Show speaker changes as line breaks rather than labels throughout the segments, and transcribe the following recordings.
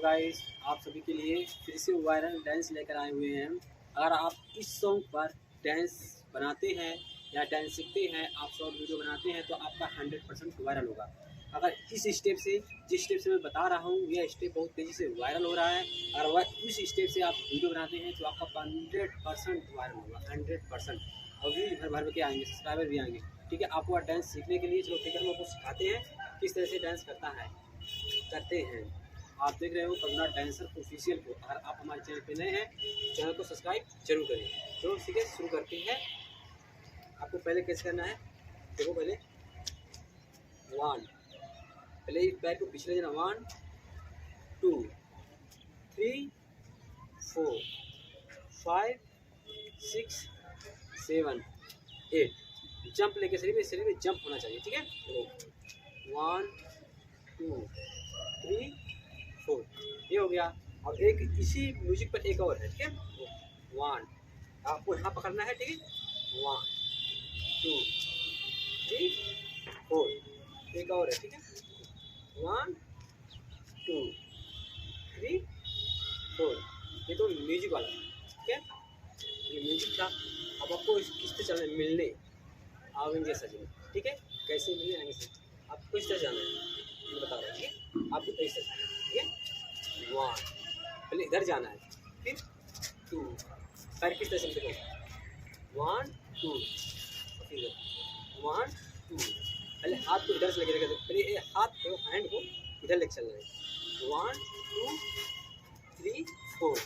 Guys, आप सभी के लिए फिर से वायरल डांस लेकर आए हुए हैं। अगर आप इस सॉन्ग पर डांस बनाते हैं या डांस सीखते हैं, आप शॉर्ट वीडियो बनाते हैं तो आपका 100% वायरल होगा। अगर इस स्टेप से, जिस स्टेप से मैं बता रहा हूँ, यह स्टेप बहुत तेज़ी से वायरल हो रहा है। अगर वह इस स्टेप से आप वीडियो बनाते हैं तो आपका 100% वायरल होगा, 100%। और व्यूज भर भर के आएंगे, सब्सक्राइबर भी आएंगे। ठीक है, आपको डांस सीखने के लिए चलो ठीक है, हम आपको सिखाते हैं किस तरह से डांस करते हैं। आप देख रहे हो करुणा डांसर ऑफिशियल को। अगर आप हमारे चैनल पे नए हैं, चैनल को सब्सक्राइब जरूर करें। तो ठीक है, शुरू करते हैं। आपको पहले कैसे करना है, देखो पहले 1, पहले इस पैर को पिछले जाना, 1 2 3 4 5 6 7 8। जंप लेके शरीर में जंप होना चाहिए। ठीक है, 1 2 3 4, ये हो गया। और एक इसी म्यूजिक पर एक और है। ठीक है, 1 आपको यहाँ पकड़ना है। ठीक है, 1 2 3 4, एक और है। ठीक है, 1 2 3 4, ये तो म्यूजिक वाला है। ठीक है, ये म्यूजिक था। अब आपको किस तरह चलना है, मिलने आवेंगे सजने। ठीक है, कैसे मिलने आएंगे सजने, आपको इस तरह जाना है, मैं बता रहा हूँ। ठीक है, आपको कैसे, ठीक है, 1 पहले इधर जाना है, फिर 2 पैर किस तरह से देखो, 1 2 फिर 1 2, पहले हाथ को इधर से लेके पहले हाथ को, हैंड को इधर लेके चलना है, 1 2 3 4।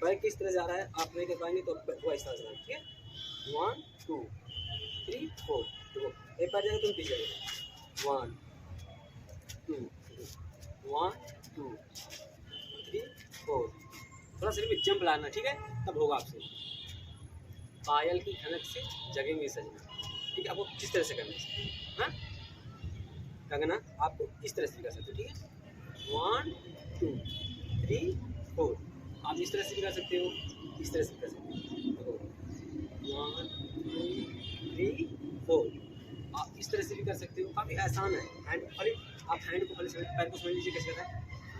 पैर किस तरह जा रहा है आप नहीं कर पाएंगे तो वो इस तरह से। ठीक है, 1 2 3 4, देखो एक बार जाएगा तुम पीछे, 1 2 1 2 3 4। थोड़ा शरीर में जंप लाना। ठीक है, तब होगा आपसे। पायल की खनक से जगेंगे सजना। ठीक है, आपको किस तरह से करना है, हाँ कंगना, आपको इस तरह से कर सकते हो। ठीक है, 1 2 3 4। आप इस तरह से भी कर सकते हो, इस तरह से कर सकते हो, 1 2 3 4। आप इस तरह से भी कर सकते हो, काफ़ी आसान है। हैंड खाली, आप हैंड को खाली पैर को समझ लीजिए कैसे करना है,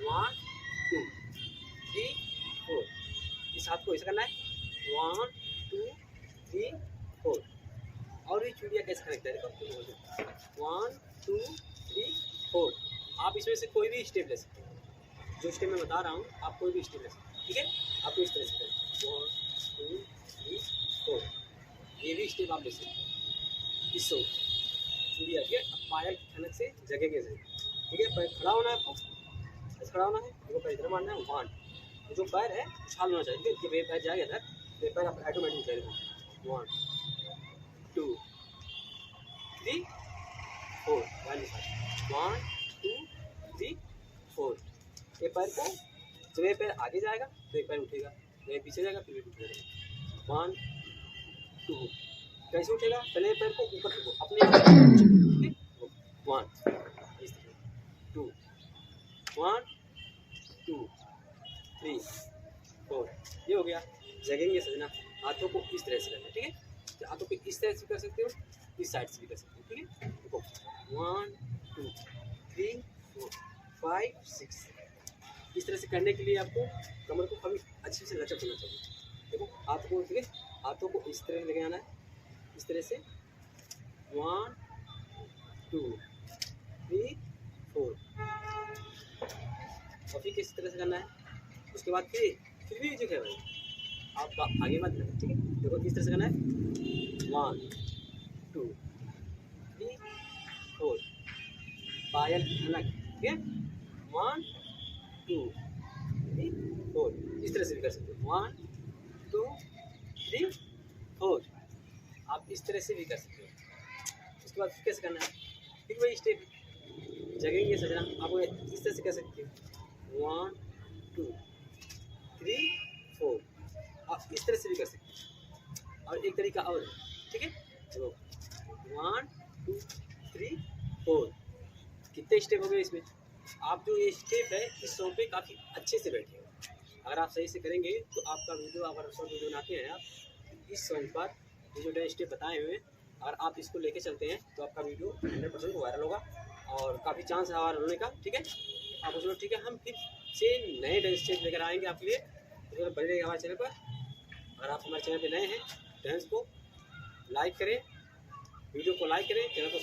1 2 3 4। इस हाथ को ऐसा करना है, 1 2 3 4। और ये चूड़ियाँ कैसे कनेक्ट है, 1 2 3 4। आप इसमें से कोई भी स्टेप ले सकते हो, जो स्टेप मैं बता रहा हूँ आप कोई भी स्टेप ले सकते हो। ठीक है, आपको इस तरह से करें, 1 2 3 4। ये भी स्टेप आप ले सकते हो, इस चूड़िया। ठीक है, पायल की खनक से जगह के से। ठीक है, पैर खड़ा होना है, आपको ऐसे खड़ा होना है, देखो पैर इधर मारना है, 1, जो पैर है उछाल होना चाहिए। ठीक है, पैर जाएगा इधर, तो पैर आप ऑटोमेटिक जाएगा, 1 2 3 4, 1 2 3 4। ये पैर को, जब ये पैर आगे जाएगा तो एक पैर उठेगा, ये पीछे जाएगा फिर उठेगा, 1 2। कैसे उठेगा, पहले पैर को ऊपर रखो अपने, 1 2 1 2 3 4, ये हो गया। जगेंगे सजना, हाथों को इस तरह से करना है। ठीक है, हाथों को इस तरह से कर सकते हो, इस साइड से भी कर सकते हो। ठीक है, देखो 1 2 3 4 5 6। इस तरह से करने के लिए आपको कमर को कभी अच्छे से लचक होना चाहिए। देखो हाथ को, ठीक है, हाथों को इस तरह लेके आना है, इस तरह से 1 2 3 4। और फिर किस तरह से करना है, उसके बाद फिर भी जो है भाई आप आगे मत करना। ठीक है, देखो किस तरह से करना है, 1 2 3 4। पायल खनक। ठीक है, 1 2 3 4। इस तरह से भी कर सकते हो, 1 2 3 4। आप इस तरह से भी कर सकते हो। उसके बाद कैसे करना है, फिर वही स्टेप, जगेंगे सजना, आप इस तरह से कर सकते हो, 1 2 3 4। आप इस तरह से भी कर सकते हैं। और एक तरीका और है। ठीक है, चलो 1 2 3 4। कितने स्टेप हो गए इसमें। आप जो ये स्टेप है इस सॉन्ग पे काफ़ी अच्छे से बैठे हो। अगर आप सही से करेंगे तो आपका वीडियो, अगर शॉर्ट वीडियो बनाते हैं आप इस सॉन्ग पर, जो जो स्टेप बताए हुए, अगर आप इसको लेके चलते हैं तो आपका वीडियो 100% वायरल होगा और काफ़ी चांस है वायरल होने का। ठीक है, आप उसमें ठीक है, हम फिर से नए डांस स्टेप लेकर आएंगे आपके लिए। तो बने रहिए हमारे चैनल पर। अगर आप हमारे चैनल पर नए हैं, डांस को लाइक करें, वीडियो को लाइक करें, चैनल को